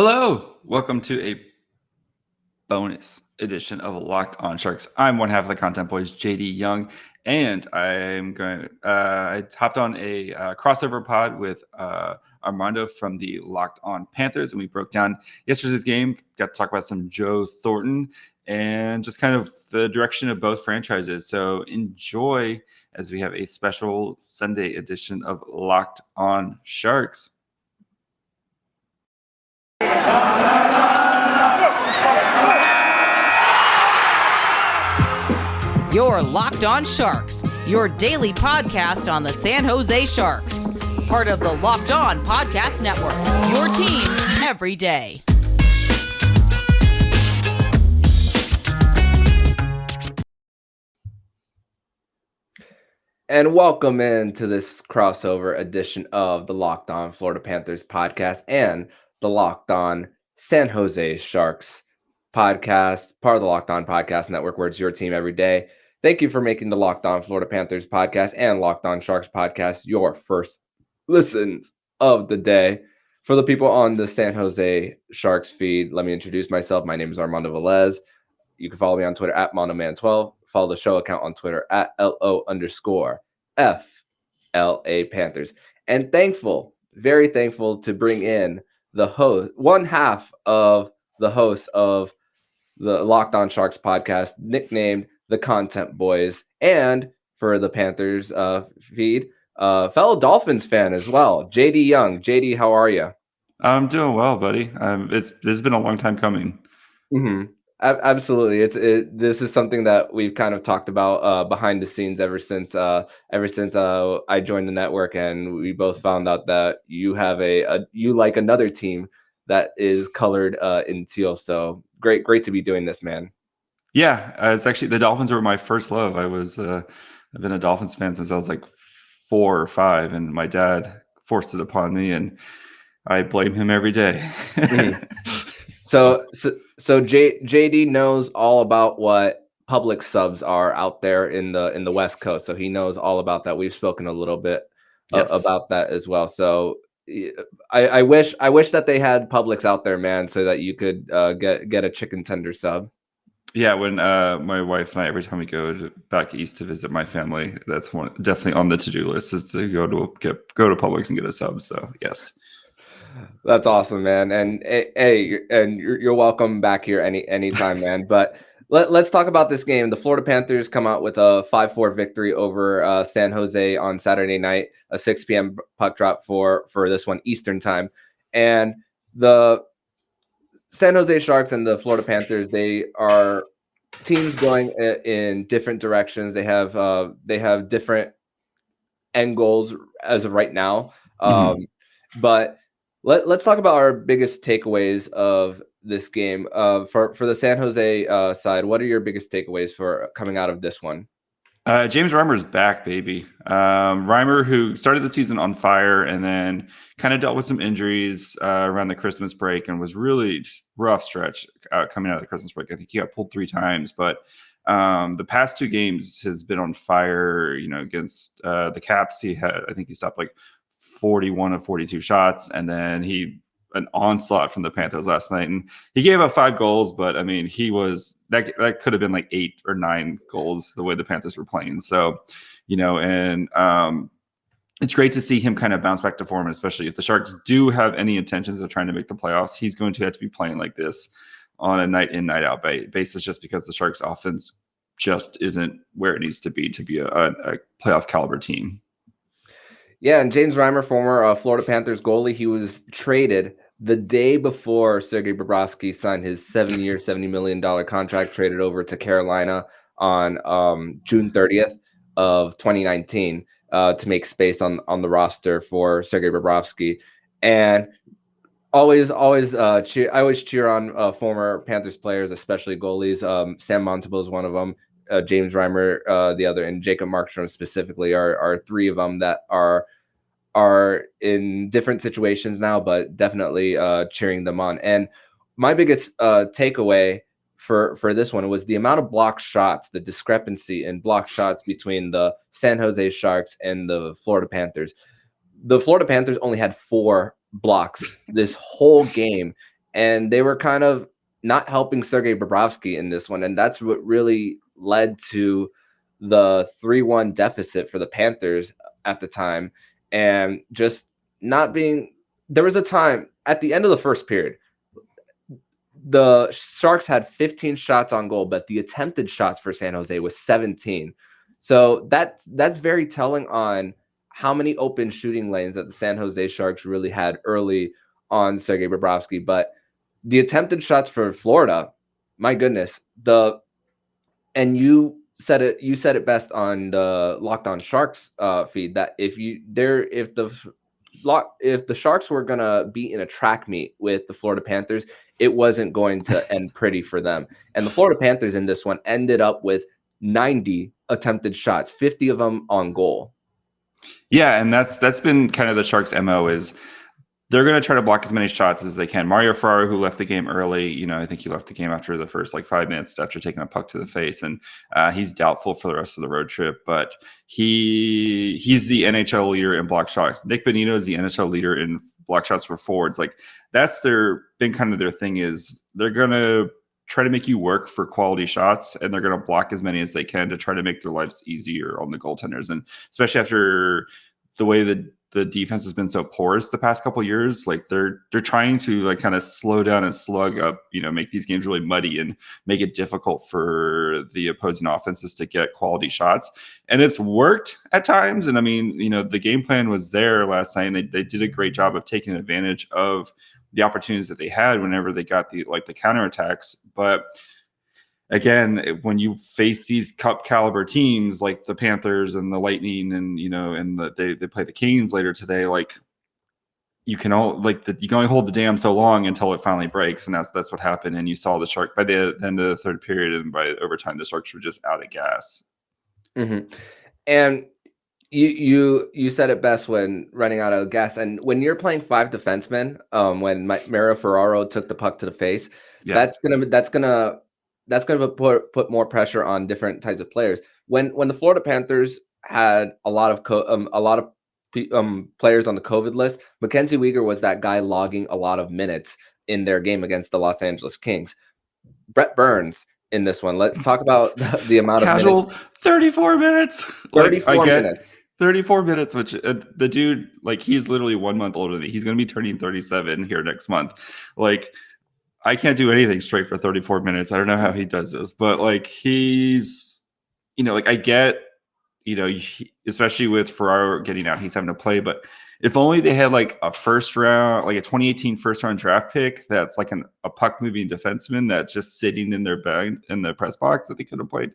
Hello, welcome to a bonus edition of Locked on Sharks. I'm one half of the content boys, JD Young, and I hopped on a crossover pod with Armando from the Locked on Panthers, and we broke down yesterday's game. Got to talk about some Joe Thornton and just kind of the direction of both franchises. So enjoy as we have a special Sunday edition of Locked on Sharks. You're Locked on Sharks, your daily podcast on the San Jose Sharks. Part of the Locked On Podcast Network, your team every day. And welcome into this crossover edition of the Locked On Florida Panthers podcast and the Locked On San Jose Sharks podcast, part of the Locked On Podcast Network, where it's your team every day. Thank you for making the Locked On Florida Panthers podcast and Locked On Sharks podcast your first listens of the day. For the people on the San Jose Sharks feed, let me introduce myself. My name is Armando Velez. You can follow me on Twitter at MondoMan12. Follow the show account on Twitter at LO_FLA Panthers. And very thankful to bring in the host, one half of the host of the Locked On Sharks podcast, nicknamed the Content Boys, and for the Panthers feed, fellow Dolphins fan as well, JD Young. JD, how are you? I'm doing well, buddy. This has been a long time coming. Mm-hmm. Absolutely. This is something that we've kind of talked about behind the scenes ever since I joined the network, and we both found out that you have you like another team that is colored in teal. So great to be doing this, man. Yeah, it's actually the Dolphins were my first love. I've been a Dolphins fan since I was like 4 or 5, and my dad forced it upon me, and I blame him every day. Mm-hmm. So JD knows all about what public subs are out there in the West Coast. So he knows all about that. We've spoken a little bit about that as well. So I wish that they had Publix out there, man, so that you could get a chicken tender sub. Yeah, when my wife and I, every time we go back east to visit my family, that's one definitely on the to-do list is to go to Publix and get a sub. So yes. That's awesome, man. And hey, and you're welcome back here anytime, man. But let's talk about this game. The Florida Panthers come out with a 5-4 victory over San Jose on Saturday night, a 6 p.m. puck drop for this one Eastern time. And the San Jose Sharks and the Florida Panthers, they are teams going in different directions. They have different end goals as of right now. But let's talk about our biggest takeaways of this game. For the San Jose side, what are your biggest takeaways for coming out of this one? James Reimer is back, baby. Reimer, who started the season on fire and then kind of dealt with some injuries around the Christmas break and was really rough stretch coming out of the Christmas break. I think he got pulled 3 times, but the past 2 games has been on fire. Against the Caps, I think he stopped like 41 of 42 shots, and then an onslaught from the Panthers last night, and he gave up 5 goals, but I mean, that could have been like 8 or 9 goals the way the Panthers were playing. So, it's great to see him kind of bounce back to form, especially if the Sharks do have any intentions of trying to make the playoffs. He's going to have to be playing like this on a night in, night out basis, just because the Sharks offense just isn't where it needs to be a playoff caliber team. Yeah, and James Reimer, former Florida Panthers goalie, he was traded the day before Sergei Bobrovsky signed his 7-year, $70 million contract, traded over to Carolina on June 30th of 2019 to make space on the roster for Sergei Bobrovsky. And I always cheer on former Panthers players, especially goalies. Sam Montembeault is one of them. James Reimer, the other, and Jacob Markstrom specifically are 3 of them that are in different situations now, but definitely cheering them on. And my biggest takeaway for this one was the amount of blocked shots, the discrepancy in blocked shots between the San Jose Sharks and the Florida Panthers. The Florida Panthers only had 4 blocks this whole game, and they were kind of not helping Sergei Bobrovsky in this one, and that's what really led to the 3-1 deficit for the Panthers at the time, and just not being. There was a time at the end of the first period, the Sharks had 15 shots on goal, but the attempted shots for San Jose was 17. So that's very telling on how many open shooting lanes that the San Jose Sharks really had early on Sergei Bobrovsky. But the attempted shots for Florida, my goodness, and you said it best on the Locked On Sharks feed, that if the Sharks were gonna be in a track meet with the Florida Panthers, it wasn't going to end pretty for them. And the Florida Panthers in this one ended up with 90 attempted shots, 50 of them on goal. Yeah, and that's been kind of the Sharks' MO is they're going to try to block as many shots as they can. Mario Ferraro, who left the game early, I think he left the game after the first 5 minutes after taking a puck to the face, and he's doubtful for the rest of the road trip. But he's the NHL leader in block shots. Nick Bonino is the NHL leader in block shots for forwards. That's been kind of their thing is they're going to try to make you work for quality shots, and they're going to block as many as they can to try to make their lives easier on the goaltenders. And especially after the way that the defense has been so porous the past couple of years, they're trying to kind of slow down and slug up, make these games really muddy and make it difficult for the opposing offenses to get quality shots. And it's worked at times. And I mean, the game plan was there last night, and they did a great job of taking advantage of the opportunities that they had whenever they got the counterattacks. But again, when you face these cup caliber teams like the Panthers and the Lightning, and they play the Canes later today, you can only hold the dam so long until it finally breaks, and that's what happened. And you saw the Sharks by the end of the third period, and by overtime, the Sharks were just out of gas. Mm-hmm. And you said it best when running out of gas, and when you're playing 5 defensemen, when Mario Ferraro took the puck to the face, that's gonna put more pressure on different types of players. When the Florida Panthers had a lot of players on the COVID list, Mackenzie Weegar was that guy logging a lot of minutes in their game against the Los Angeles Kings. Brett Burns in this one. Let's talk about the amount of minutes. 34 minutes. 34 minutes. 34 minutes, which the dude, he's literally 1 month older than me. He's going to be turning 37 here next month. I can't do anything straight for 34 minutes. I don't know how he does this, but he's, I get, especially with Ferraro getting out, he's having to play. But if only they had a first round, a 2018 first round draft pick that's a puck moving defenseman that's just sitting in their bag in the press box that they could have played.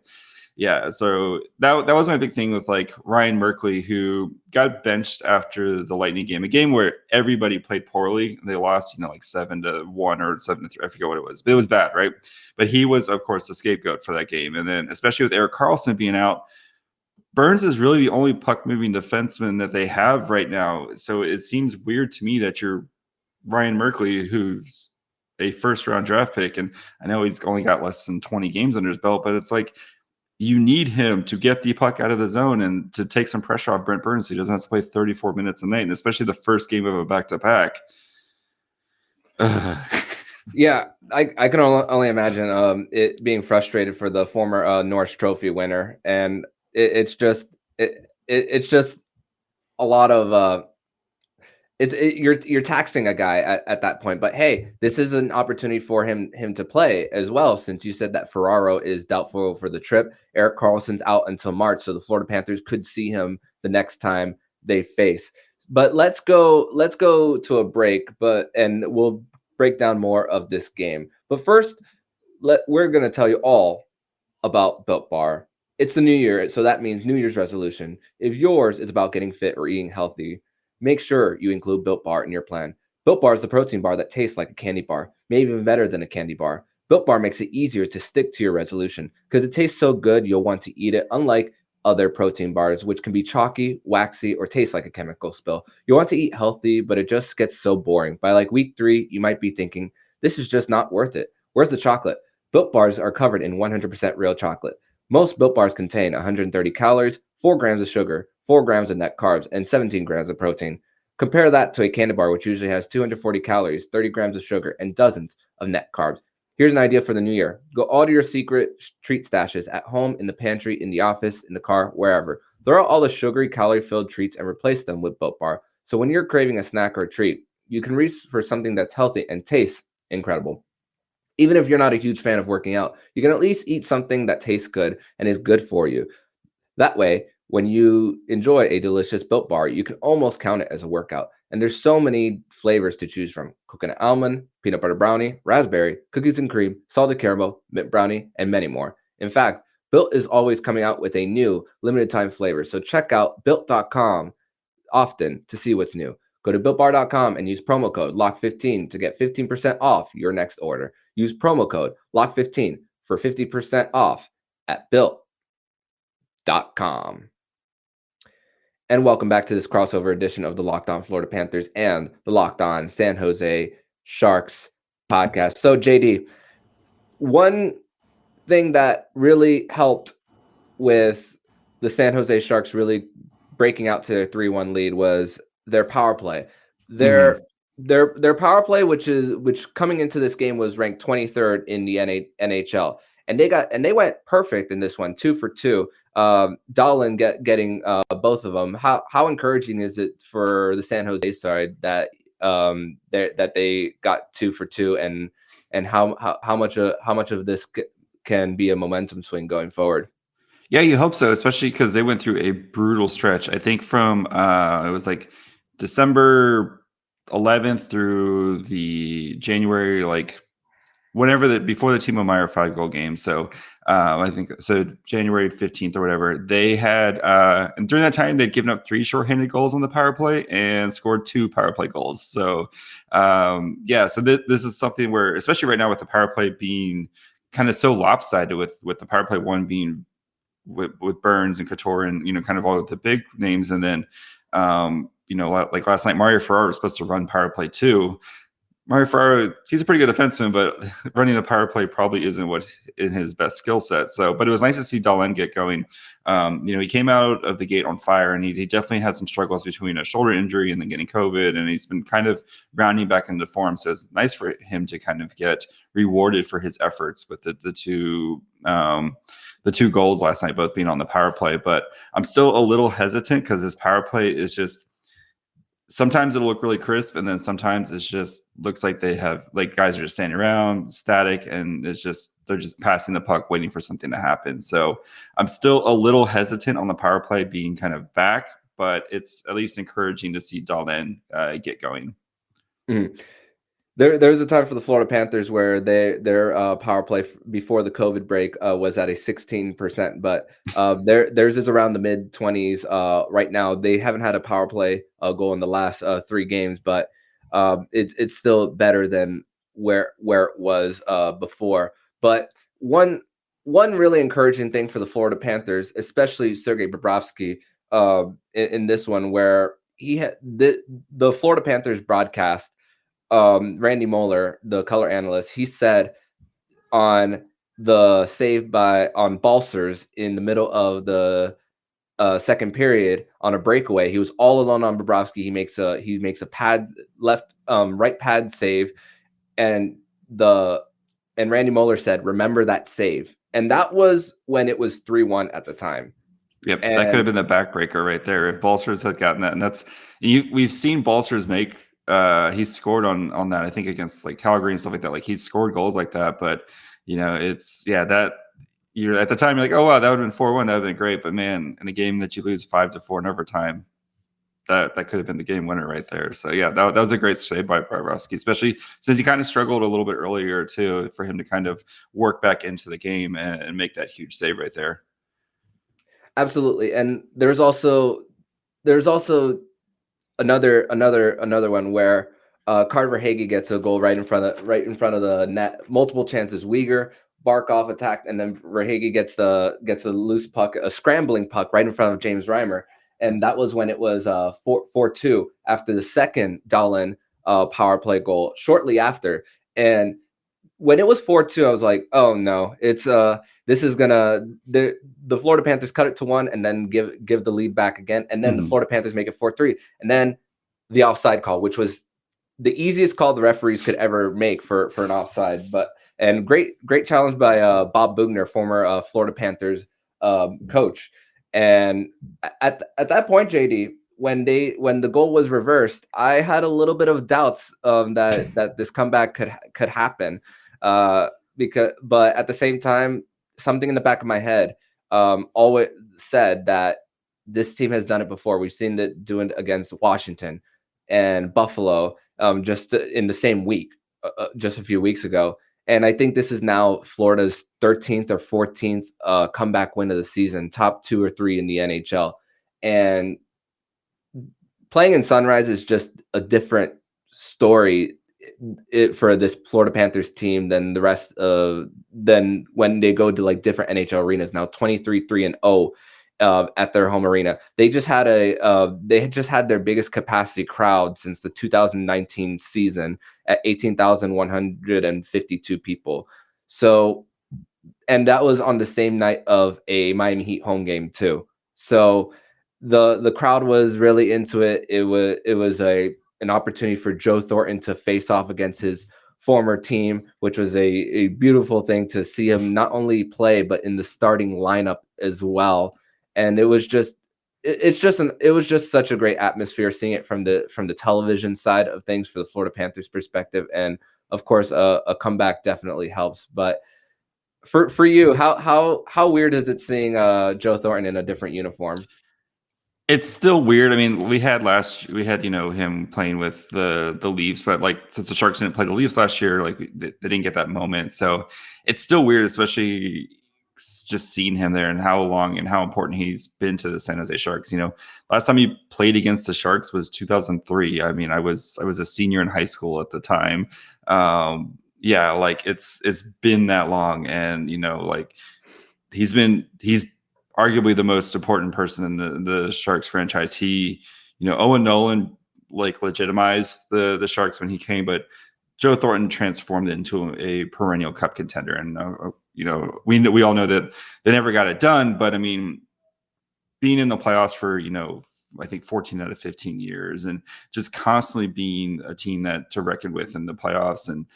Yeah, so that was my big thing with Ryan Merkley, who got benched after the Lightning game, a game where everybody played poorly. They lost, 7-1 or 7-3. I forget what it was, but it was bad, right? But he was, of course, the scapegoat for that game. And then, especially with Erik Carlson being out, Burns is really the only puck moving defenseman that they have right now. So it seems weird to me that you're Ryan Merkley, who's a first round draft pick, and I know he's only got less than 20 games under his belt, but it's you need him to get the puck out of the zone and to take some pressure off Brent Burns, so he doesn't have to play 34 minutes a night, and especially the first game of a back-to-back. Yeah, I can only imagine it being frustrated for the former Norris Trophy winner, and it's just a lot of you're taxing a guy at that point. But hey, this is an opportunity for him to play as well, since you said that Ferraro is doubtful for the trip. Erik Karlsson's out until March, so the Florida Panthers could see him the next time they face. But let's go to a break, and we'll break down more of this game. But first, we're going to tell you all about Built Bar. It's the new year, so that means New Year's resolution. If yours is about getting fit or eating healthy, make sure you include Built Bar in your plan. Built Bar is the protein bar that tastes like a candy bar, maybe even better than a candy bar. Built Bar makes it easier to stick to your resolution because it tastes so good you'll want to eat it, unlike other protein bars, which can be chalky, waxy, or taste like a chemical spill. You want to eat healthy, but it just gets so boring. By week 3, you might be thinking, this is just not worth it. Where's the chocolate? Built Bars are covered in 100% real chocolate. Most Built Bars contain 130 calories, 4 grams of sugar, 4 grams of net carbs, and 17 grams of protein. Compare that to a candy bar, which usually has 240 calories, 30 grams of sugar, and dozens of net carbs. Here's an idea for the new year. Go order your secret treat stashes at home, in the pantry, in the office, in the car, wherever. Throw out all the sugary, calorie-filled treats and replace them with Built Bar. So when you're craving a snack or a treat, you can reach for something that's healthy and tastes incredible. Even if you're not a huge fan of working out, you can at least eat something that tastes good and is good for you. That way, when you enjoy a delicious Built Bar, you can almost count it as a workout. And there's so many flavors to choose from: coconut almond, peanut butter brownie, raspberry, cookies and cream, salted caramel, mint brownie, and many more. In fact, Built is always coming out with a new limited time flavor. So check out built.com often to see what's new. Go to builtbar.com and use promo code LOCK15 to get 15% off your next order. Use promo code LOCK15 for 50% off at built.com. And welcome back to this crossover edition of the Locked On Florida Panthers and the Locked On San Jose Sharks podcast. So, JD, one thing that really helped with the San Jose Sharks really breaking out to their 3-1 lead was their power play. Their power play, which coming into this game was ranked 23rd in the NHL. And they went perfect in this one, 2 for 2. Dahlin getting both of them. How encouraging is it for the San Jose side that they got 2 for 2, and how much of this can be a momentum swing going forward? Yeah, you hope so, especially because they went through a brutal stretch. I think from it was like December 11th through the January, before the Timo Meier 5-goal game. So I think so January 15th or whatever, they had and during that time they'd given up 3 shorthanded goals on the power play and scored 2 power play goals. So so this is something where, especially right now with the power play being kind of so lopsided, with the power play one being with Burns and Couture and kind of all of the big names, and then like last night Mario Ferraro was supposed to run power play 2. Mario Ferraro, he's a pretty good defenseman, but running the power play probably isn't what in his best skill set. So, but it was nice to see Dahlin get going. He came out of the gate on fire, and he definitely had some struggles between a shoulder injury and then getting COVID, and he's been kind of rounding back into form. So it's nice for him to kind of get rewarded for his efforts with the two goals last night, both being on the power play. But I'm still a little hesitant because his power play is just, sometimes it'll look really crisp, and then sometimes it just looks like they have guys are just standing around static, and they're just passing the puck waiting for something to happen. So I'm still a little hesitant on the power play being kind of back, but it's at least encouraging to see Dahlin get going. Mm-hmm. There was a time for the Florida Panthers where their power play before the COVID break was at a 16%, but theirs is around the mid-20s right now. They haven't had a power play goal in the last 3 games, but it's still better than where it was before. But one really encouraging thing for the Florida Panthers, especially Sergei Bobrovsky, in this one, where he had the Florida Panthers broadcast. Randy Moeller, the color analyst, he said on the save on Balcers in the middle of the second period on a breakaway, he was all alone on Bobrovsky. He makes a pad right pad save, and Randy Moeller said, "Remember that save," and that was when it was 3-1 at the time. Yep, that could have been the backbreaker right there if Balcers had gotten that. And we've seen Balcers make. He scored on that, I think, against Calgary and stuff like that. He's scored goals like that, but that you're at the time you're like, oh wow, that would have been 4-1, that would have been great. But man, in a game that you lose 5-4 in overtime, that could have been the game winner right there. So yeah, that was a great save by Bobrovsky, especially since he kind of struggled a little bit earlier too, for him to kind of work back into the game and make that huge save right there. Absolutely, and there's also another one where Carter Hagee gets a goal right in front of the net. Multiple chances. Uyghur, Barkov attacked, and then Verhaeghe gets a loose puck, a scrambling puck right in front of James Reimer, and that was when it was 4-2 after the second Dahlin power play goal shortly after. And when it was 4-2, I was like, oh no, it's this is gonna the Florida Panthers cut it to 1 and then give the lead back again, and then the Florida Panthers make it 4-3, and then the offside call, which was the easiest call the referees could ever make for an offside. And great challenge by Bob Bugner, former Florida Panthers coach. And at that point, JD, when the goal was reversed, I had a little bit of doubts that this comeback could happen. But at the same time, something in the back of my head always said that this team has done it before. We've seen it doing it against Washington and Buffalo just in the same week, just a few weeks ago. And I think this is now Florida's 13th or 14th comeback win of the season, top 2 or 3 in the NHL. And playing in Sunrise is just a different story for this Florida Panthers team than the rest of than when they go to like different NHL arenas. Now 23-3-0 at their home arena. They just had their biggest capacity crowd since the 2019 season at 18,152 people. So, and that was on the same night of a Miami Heat home game too. So the crowd was really into it. It was an opportunity for Joe Thornton to face off against his former team, which was a beautiful thing to see him not only play but in the starting lineup as well. And it was just such a great atmosphere seeing it from the television side of things for the Florida Panthers perspective. And of course, a comeback definitely helps. But for you, how weird is it seeing Joe Thornton in a different uniform? It's still weird. I mean, we had him playing with the Leafs, but like since the Sharks didn't play the Leafs last year, like they didn't get that moment. So it's still weird, especially just seeing him there and how long and how important he's been to the San Jose Sharks. Last time he played against the Sharks was 2003. I mean, I was a senior in high school at the time. Like it's been that long, and like he's arguably the most important person in the Sharks franchise. Owen Nolan like legitimized the Sharks when he came, but Joe Thornton transformed it into a perennial cup contender. And we all know that they never got it done, but I mean, being in the playoffs for I think 14 out of 15 years, and just constantly being a team that to reckon with in the playoffs, and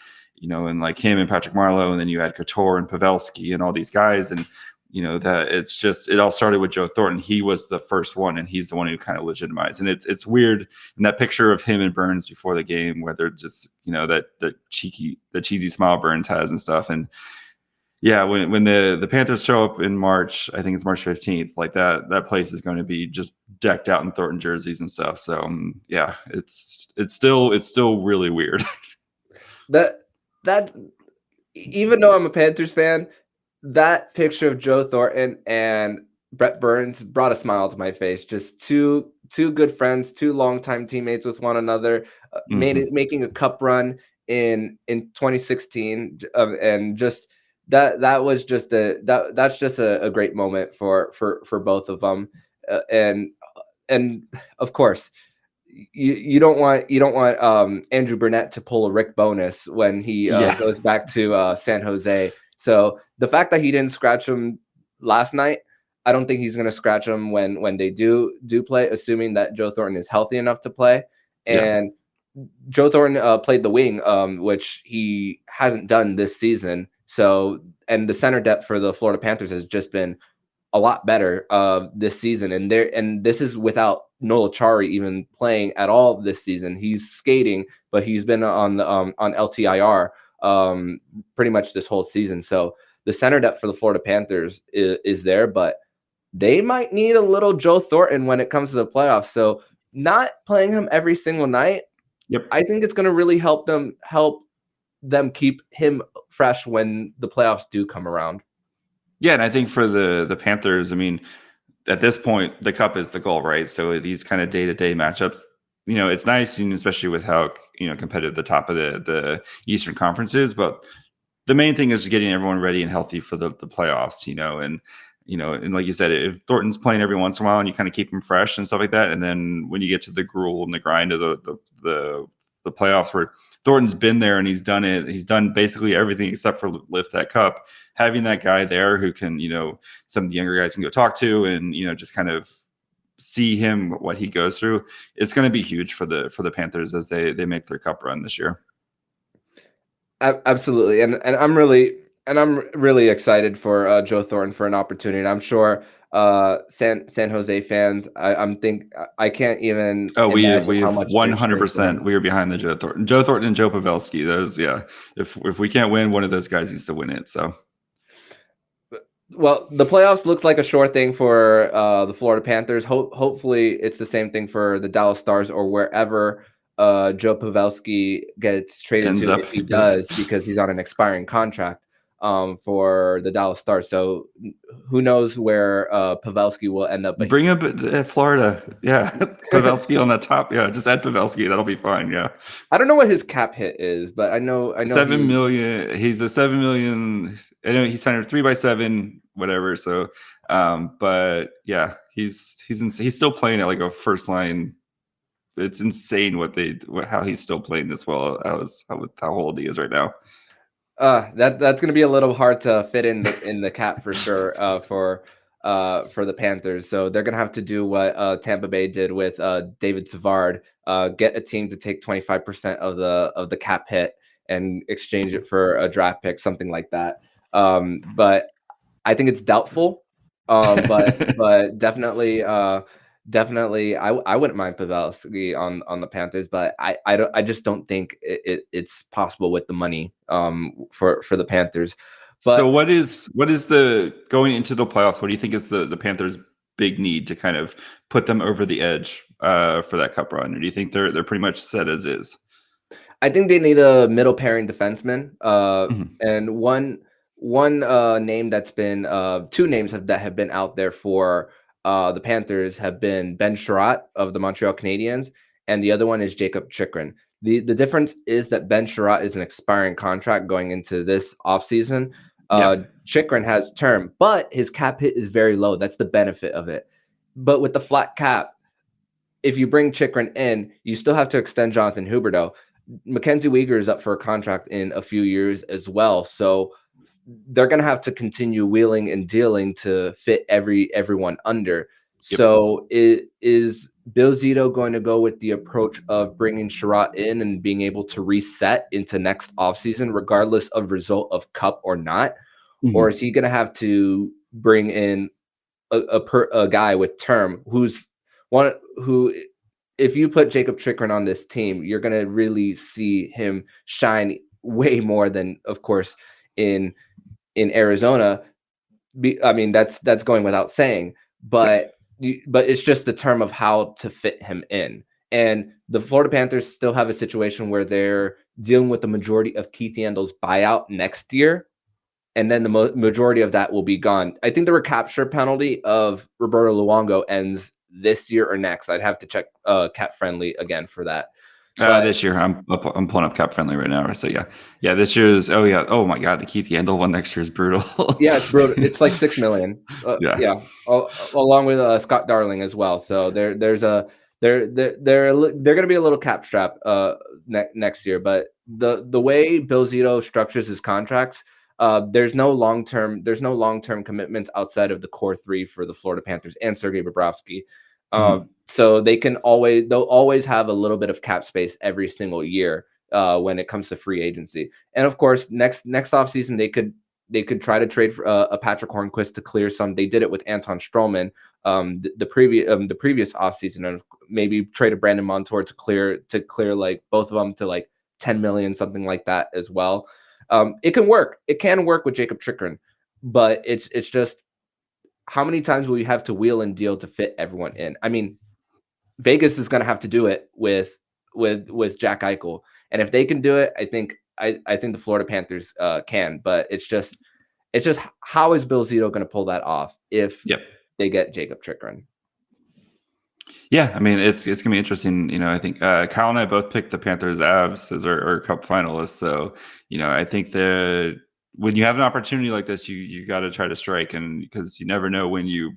and like him and Patrick Marleau, and then you had Couture and Pavelski and all these guys, and that it all started with Joe Thornton. He was the first one, and he's the one who kind of legitimized. And it's weird in that picture of him and Burns before the game, where they're just the cheesy smile Burns has and stuff. And yeah, when the Panthers show up in March, I think it's March 15th, like that place is going to be just decked out in Thornton jerseys and stuff. So yeah, it's still really weird. that even though I'm a Panthers fan, that picture of Joe Thornton and Brett Burns brought a smile to my face. Just two good friends, two longtime teammates with one another, making a cup run in 2016, and just that's just a great moment for both of them, and of course. You don't want Andrew Burnett to pull a Rick Bonus when he goes back to San Jose. So the fact that he didn't scratch him last night, I don't think he's going to scratch him when they do play, assuming that Joe Thornton is healthy enough to play. And Joe Thornton played the wing, which he hasn't done this season. So, and the center depth for the Florida Panthers has just been a lot better this season. And this is without Noel Acciari even playing at all this season. He's skating, but he's been on LTIR pretty much this whole season. So the center depth for the Florida Panthers is there, but they might need a little Joe Thornton when it comes to the playoffs. So not playing him every single night, I think it's going to really help them keep him fresh when the playoffs do come around. Yeah, and I think for the Panthers, I mean, at this point, the cup is the goal, right? So these kind of day-to-day matchups, it's nice, and especially with how competitive the top of the Eastern Conference is. But the main thing is getting everyone ready and healthy for the playoffs, and like you said, if Thornton's playing every once in a while and you kind of keep him fresh and stuff like that, and then when you get to the gruel and the grind of the playoffs, where Thornton's been there and he's done it, he's done basically everything except for lift that cup. Having that guy there who can, some of the younger guys can go talk to, and just kind of see him, what he goes through, it's going to be huge for the Panthers as they make their cup run this year. Absolutely, and I'm really excited for Joe Thornton for an opportunity. And I'm sure San Jose fans, I can't even imagine we how have much they're cheering for 100%. him. We are behind the Joe Thornton and Joe Pavelski. Those, yeah. If we can't win, one of those guys needs to win it. So. Well, the playoffs looks like a sure thing for the Florida Panthers. Hopefully, it's the same thing for the Dallas Stars or wherever Joe Pavelski gets traded Ends to, up, if he yes. does, because he's on an expiring contract for the Dallas Stars. So who knows where Pavelski will end up? But bring him at Florida. Yeah, Pavelski on the top. Yeah, just add Pavelski. That'll be fine. Yeah. I don't know what his cap hit is, but I know $7 million. He's a $7 million. I know he signed a 3x7, whatever. So, but yeah, he's still playing at like a first line. It's insane how he's still playing this well. How old he is right now. That's going to be a little hard to fit in the cap for sure for the Panthers. So they're going to have to do what Tampa Bay did with David Savard, get a team to take 25% of the cap hit and exchange it for a draft pick, something like that. But I think it's doubtful. But definitely I wouldn't mind Pavelski on the Panthers, but I just don't think it's possible with the money for the Panthers. But so what is the going into the playoffs? What do you think is the Panthers' big need to kind of put them over the edge for that cup run? Or do you think they're pretty much set as is? I think they need a middle pairing defenseman, and one name that's been two names that have been out there for the Panthers have been Ben Chiarot of the Montreal Canadiens, and the other one is Jacob Chikren. The difference is that Ben Chiarot is an expiring contract going into this offseason. Chikren has term, but his cap hit is very low. That's the benefit of it. But with the flat cap, if you bring Chikren in, you still have to extend Jonathan Huberdeau. Mackenzie Weegar is up for a contract in a few years as well. So they're going to have to continue wheeling and dealing to fit everyone under. Yep. So is Bill Zito going to go with the approach of bringing Chiarot in and being able to reset into next offseason, regardless of result of cup or not? Mm-hmm. Or is he going to have to bring in a guy with term who, if you put Jacob Chikren on this team, you're going to really see him shine way more than, of course, in Arizona. I mean, that's going without saying, but it's just the term of how to fit him in. And the Florida Panthers still have a situation where they're dealing with the majority of Keith Yandel's buyout next year, and then the majority of that will be gone. I think the recapture penalty of Roberto Luongo ends this year or next. I'd have to check Cap Friendly again for that. This year, I'm pulling up Cap Friendly right now. So yeah, this year's. Oh my God, the Keith Yandel one next year is brutal. Yeah, it's brutal. It's like $6 million. Along with Scott Darling as well. So they're going to be a little cap strap next year. But the way Bill Zito structures his contracts, there's no long-term commitments outside of the core three for the Florida Panthers and Sergei Bobrovsky. So they'll always have a little bit of cap space every single year when it comes to free agency. And of course, next offseason, they could try to trade for a Patrick Hornquist to clear some. They did it with Anton Stroman the previous offseason, and maybe trade a Brandon Montour to clear like both of them to like 10 million, something like that as well. It can work. It can work with Jacob Chikren, but it's just, how many times will you have to wheel and deal to fit everyone in? I mean, Vegas is going to have to do it with Jack Eichel, and if they can do it, I think the Florida Panthers can. But it's just how is Bill Zito going to pull that off if they get Jacob Chikren? Yeah, I mean, it's going to be interesting. You know, I think Kyle and I both picked the Panthers Avs as our cup finalists. So, you know, I think that when you have an opportunity like this, you got to try to strike, and because you never know when you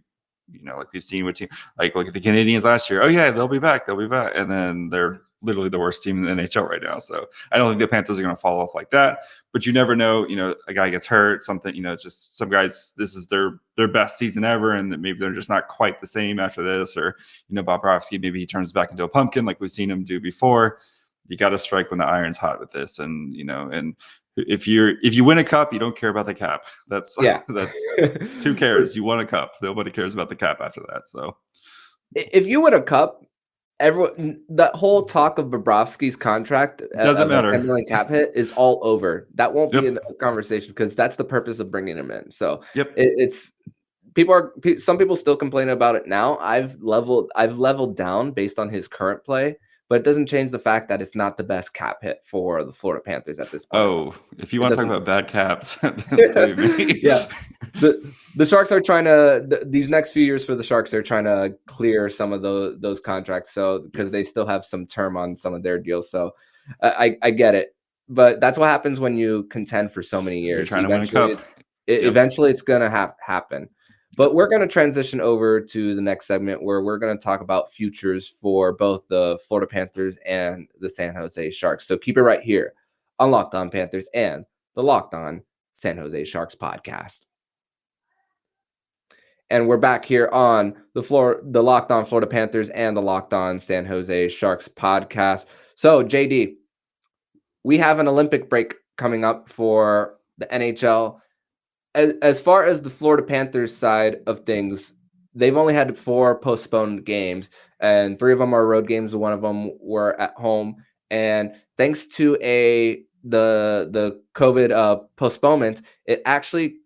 know, like we've seen with team, like look at the Canadians last year. Oh yeah, they'll be back, and then they're literally the worst team in the NHL right now. So I don't think the Panthers are going to fall off like that. But you never know. A guy gets hurt, something. Just some guys. This is their best season ever, and maybe they're just not quite the same after this. Or Bobrovsky, maybe he turns back into a pumpkin like we've seen him do before. You got to strike when the iron's hot with this, and if you win a cup, you don't care about the cap. That's who cares? You won a cup. Nobody cares about the cap after that. So if you win a cup, everyone, that whole talk of Bobrovsky's contract doesn't matter. $10 million cap hit is all over. That won't be a conversation because that's the purpose of bringing him in. So it's some people still complain about it now. I've leveled down based on his current play. But it doesn't change the fact that it's not the best cap hit for the Florida Panthers at this point. Oh, if you want to talk about bad caps, believe me. Yeah. The Sharks are trying to these next few years for the Sharks, they're trying to clear some of those contracts. So because they still have some term on some of their deals. So I get it. But that's what happens when you contend for so many years. You're trying to win a cup. Eventually it's going to happen. But we're going to transition over to the next segment where we're going to talk about futures for both the Florida Panthers and the San Jose Sharks. So keep it right here on Locked On Panthers and the Locked On San Jose Sharks podcast. And we're back here on the Locked On Florida Panthers and the Locked On San Jose Sharks podcast. So, JD, we have an Olympic break coming up for the NHL. As far as the Florida Panthers side of things, they've only had 4 postponed games, and 3 of them are road games. One of them were at home, and thanks to the COVID postponement, it actually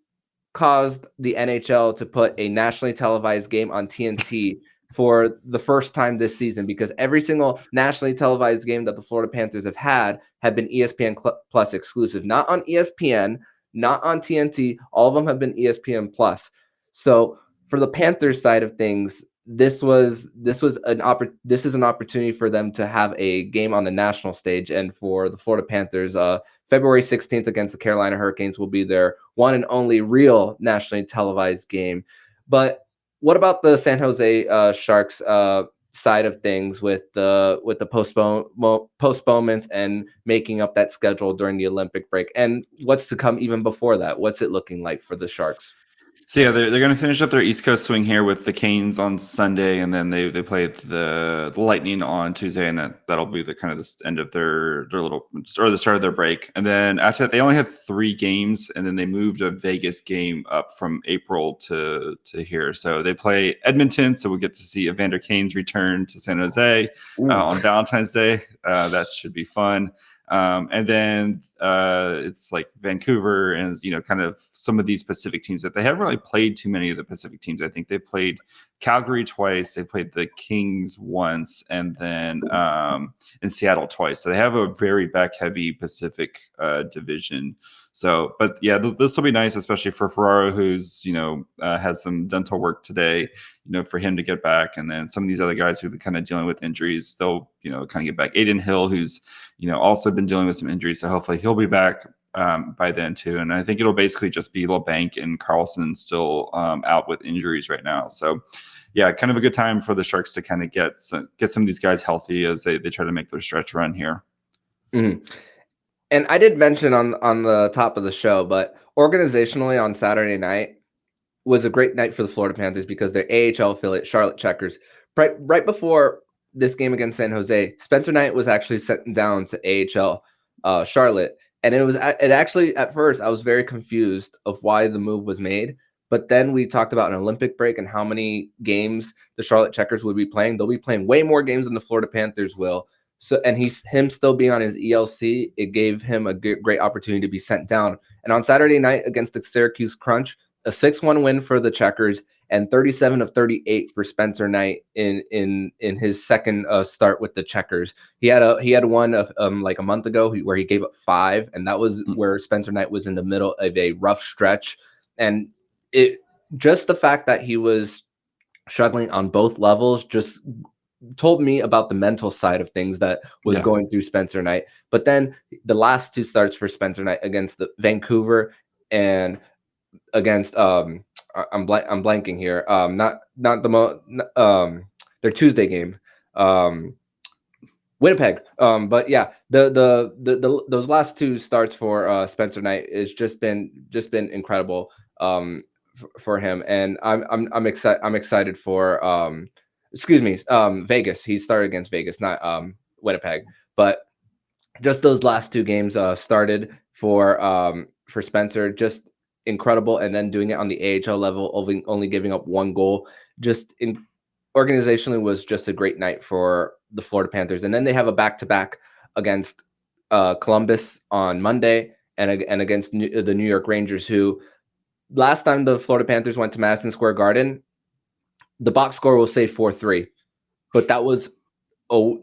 caused the NHL to put a nationally televised game on TNT for the first time this season, because every single nationally televised game that the Florida Panthers have been ESPN Plus exclusive, not on ESPN. Not on TNT. All of them have been ESPN Plus. So for the Panthers side of things, this is an opportunity for them to have a game on the national stage. And for the Florida Panthers, February 16th against the Carolina Hurricanes will be their one and only real nationally televised game. But what about the San Jose Sharks side of things with the postponements and making up that schedule during the Olympic break, and what's to come even before that? What's it looking like for the Sharks? So yeah, they're going to finish up their East Coast swing here with the Canes on Sunday, and then they play the Lightning on Tuesday, and that'll be the kind of the end of their little, or the start of their break. And then after that, they only have 3 games, and then they moved a Vegas game up from April to here. So they play Edmonton, so we'll get to see Evander Kane's return to San Jose on Valentine's Day. That should be fun. And then it's like Vancouver and, kind of some of these Pacific teams that they haven't really played too many of the Pacific teams. I think they played Calgary twice. They played the Kings once, and then in Seattle twice. So they have a very back heavy Pacific division. So, but yeah, this will be nice, especially for Ferraro, who's, had some dental work today, for him to get back. And then some of these other guys who've been kind of dealing with injuries, they'll, kind of get back. Aiden Hill, who's, also been dealing with some injuries. So hopefully he'll be back by then too. And I think it'll basically just be LeBanc and Carlson still out with injuries right now. So yeah, kind of a good time for the Sharks to kind of get some of these guys healthy as they try to make their stretch run here. Mm-hmm. And I did mention on the top of the show, but organizationally on Saturday night was a great night for the Florida Panthers because their AHL affiliate, Charlotte Checkers, right before this game against San Jose, Spencer Knight was actually sent down to AHL Charlotte. And it actually, at first, I was very confused of why the move was made. But then we talked about an Olympic break and how many games the Charlotte Checkers would be playing. They'll be playing way more games than the Florida Panthers will. So, and him still being on his ELC, it gave him a great opportunity to be sent down. And on Saturday night against the Syracuse Crunch, a 6-1 win for the Checkers and 37 of 38 for Spencer Knight in his second start with the Checkers. He had one of like a month ago where he gave up 5, and that was where Spencer Knight was in the middle of a rough stretch. And it just the fact that he was struggling on both levels just told me about the mental side of things that was going through Spencer Knight. But then the last 2 starts for Spencer Knight against the Vancouver and against I'm blanking here. Not their Tuesday game. Winnipeg. But yeah, the those last two starts for Spencer Knight is just been incredible for him, and I'm excited for Vegas. He started against Vegas, not Winnipeg, but just those last two games started for Spencer, just incredible, and then doing it on the AHL level, only giving up one goal, organizationally was just a great night for the Florida Panthers. And then they have a back-to-back against Columbus on Monday and against the New York Rangers, who last time the Florida Panthers went to Madison Square Garden, the box score will say 4-3, but that was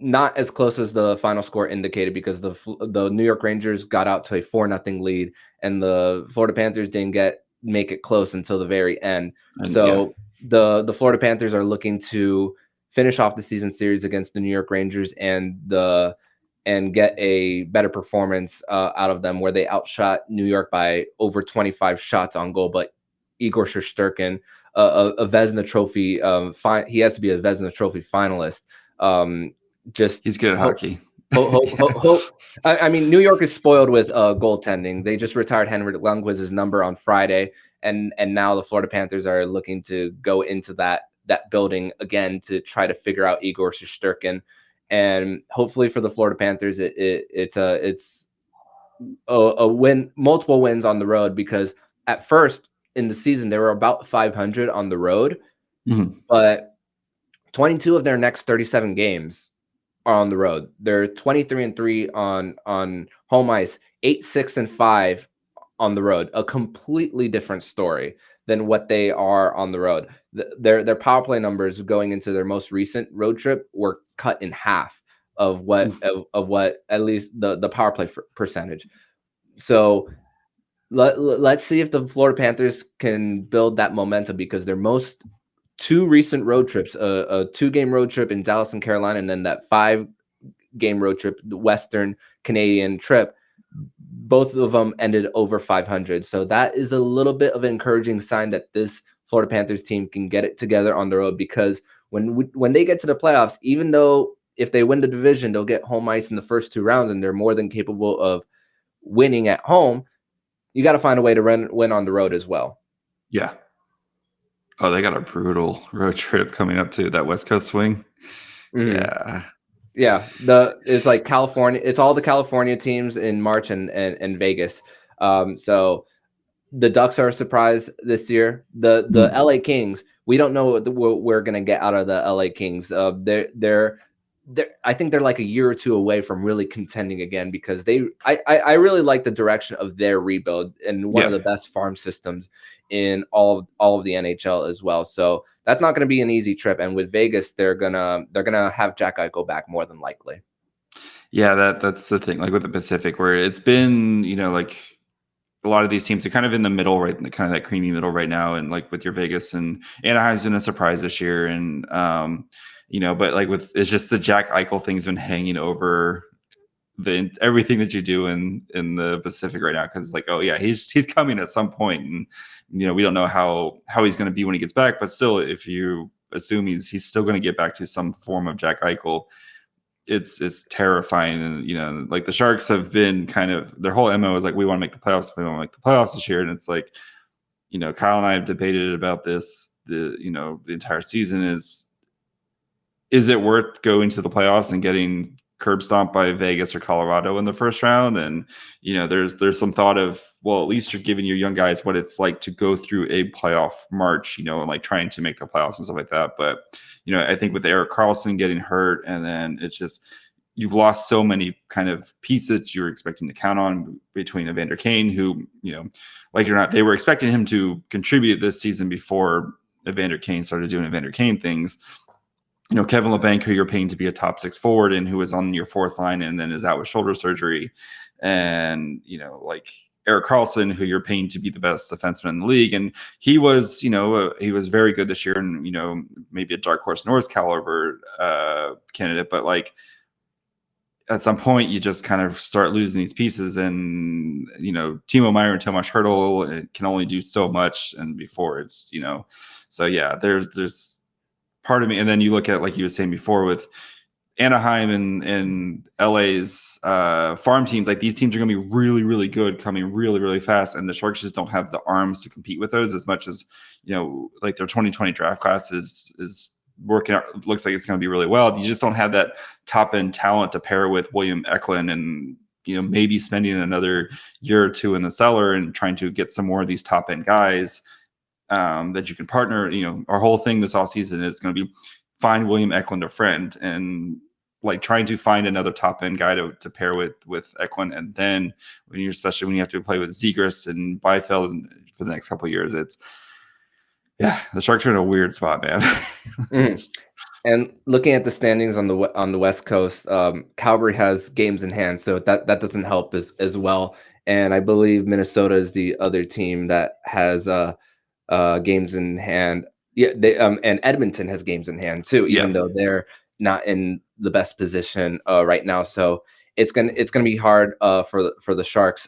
not as close as the final score indicated, because the New York Rangers got out to a 4-0 lead, and the Florida Panthers didn't make it close until the very end. So the Florida Panthers are looking to finish off the season series against the New York Rangers and get a better performance out of them, where they outshot New York by over 25 shots on goal. But Igor Shesterkin, a Vezina Trophy, he has to be a Vezina Trophy finalist. He's good at hockey. I mean, New York is spoiled with goaltending. They just retired Henrik Lundqvist's number on Friday, and now the Florida Panthers are looking to go into that building again to try to figure out Igor Shesterkin. And hopefully for the Florida Panthers, it's a win, multiple wins on the road, because at first in the season they were about 500 on the road, but 22 of their next 37 games are on the road. They're 23-3 on home ice, 8-6-5 on the road. A completely different story than what they are on the road. Their power play numbers going into their most recent road trip were cut in half of what at least the power play percentage. So let's see if the Florida Panthers can build that momentum, because their two recent road trips, a 2-game road trip in Dallas and Carolina, and then that 5-game road trip, the Western Canadian trip, both of them ended over 500. So that is a little bit of an encouraging sign that this Florida Panthers team can get it together on the road, because when they get to the playoffs, even though if they win the division, they'll get home ice in the first 2 rounds, and they're more than capable of winning at home, you got to find a way to win on the road as well. Yeah. Oh, they got a brutal road trip coming up to that West Coast swing. Yeah. It's like California. It's all the California teams in March and Vegas. So the Ducks are a surprise this year. The LA Kings, we don't know what we're going to get out of the LA Kings. I think they're like a year or two away from really contending again, because I really like the direction of their rebuild, and one of the best farm systems in all of the NHL as well. So that's not going to be an easy trip. And with Vegas, they're gonna have Jack Eichel back more than likely. Yeah, that's the thing. Like with the Pacific, where it's been, like a lot of these teams are kind of in the middle, right? Kind of that creamy middle right now. And like with your Vegas, and Anaheim's been a surprise this year. And, but like it's just the Jack Eichel thing's been hanging over everything that you do in the Pacific right now. Cause it's like, oh yeah, he's coming at some point. And, we don't know how he's going to be when he gets back, but still, if you assume he's still going to get back to some form of Jack Eichel, it's terrifying. And like the Sharks have been kind of, their whole MO is like, we want to make the playoffs this year. And it's like, Kyle and I have debated about this the entire season. Is it worth going to the playoffs and getting curb stomped by Vegas or Colorado in the first round? And there's some thought of, well, at least you're giving your young guys what it's like to go through a playoff march, and like trying to make the playoffs and stuff like that. But I think with Erik Carlson getting hurt, and then it's just, you've lost so many kind of pieces you were expecting to count on, between Evander Kane, who, like it or not, they were expecting him to contribute this season before Evander Kane started doing Evander Kane things. Kevin LeBanc, who you're paying to be a top 6 forward, and who is on your 4th line and then is out with shoulder surgery. And, like Erik Carlson, who you're paying to be the best defenseman in the league. And he was, he was very good this year, and, maybe a dark horse Norris caliber candidate. But like at some point, you just kind of start losing these pieces. And, Timo Meier and Tomas Hertl can only do so much. And before it's, so yeah, there's part of me. And then you look at, like you were saying before, with Anaheim and LA's farm teams, like these teams are going to be really, really good, coming really, really fast, and the Sharks just don't have the arms to compete with those as much as, you know, like their 2020 draft class is working out. Looks like it's going to be really well. You just don't have that top end talent to pair with William Eklund, and you know, maybe spending another year or two in the cellar and trying to get some more of these top end guys that you can partner. You know, our whole thing this offseason is going to be find William Eklund a friend, and like trying to find another top end guy to pair with Eklund. And then especially when you have to play with Zegras and Byfield for the next couple of years, the Sharks are in a weird spot, man. And looking at the standings on the West Coast, Calgary has games in hand, so that doesn't help as well. And I believe Minnesota is the other team that has games in hand. Yeah, they and Edmonton has games in hand too, even though they're not in the best position right now. So it's gonna be hard for the Sharks.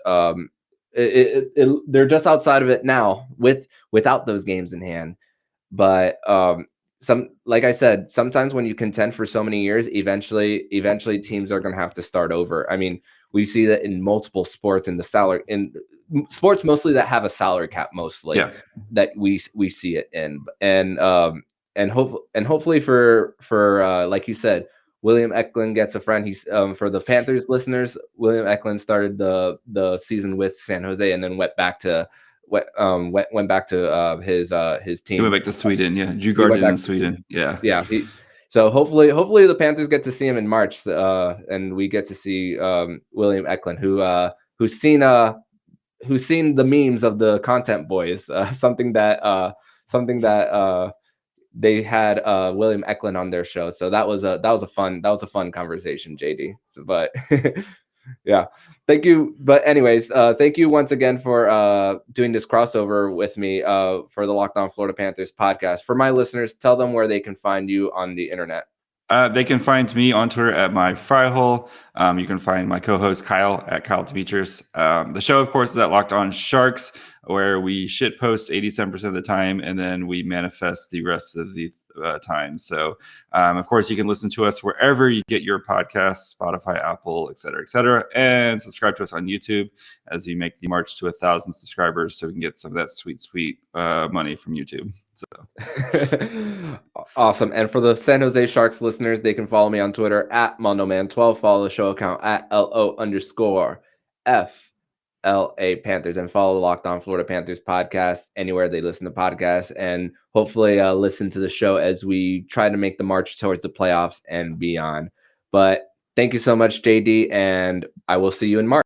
They're just outside of it now without those games in hand, but like I said, sometimes when you contend for so many years, eventually teams are going to have to start over. I mean, we see that in multiple sports in sports mostly that have a salary cap, mostly that we see it in, and hopefully for like you said, William Eklund gets a friend. He's for the Panthers listeners, William Eklund started the season with San Jose and then went back to his team. He went back to Sweden, Djurgården in Sweden, So hopefully the Panthers get to see him in March, and we get to see William Eklund, who's seen the memes of the Content Boys, something that they had William Eklund on their show. So that was a fun conversation, JD. So, but yeah, thank you. But anyways, thank you once again for doing this crossover with me for the Locked On Florida Panthers podcast. For my listeners, tell them where they can find you on the internet. They can find me on Twitter at myfryhole. You can find my co-host Kyle at Kyle Demetrius. The show, of course, is at Locked On Sharks, where we shit post 87% of the time, and then we manifest the rest of the time. So, of course, you can listen to us wherever you get your podcasts, Spotify, Apple, et cetera, and subscribe to us on YouTube as we make the march to 1,000 subscribers, so we can get some of that sweet money from YouTube. So awesome. And for the San Jose Sharks listeners, they can follow me on Twitter at MondoMan12. Follow the show account at LO_FLA Panthers, and follow the Locked On Florida Panthers podcast anywhere they listen to podcasts, and hopefully listen to the show as we try to make the march towards the playoffs and beyond. But thank you so much, JD, and I will see you in March.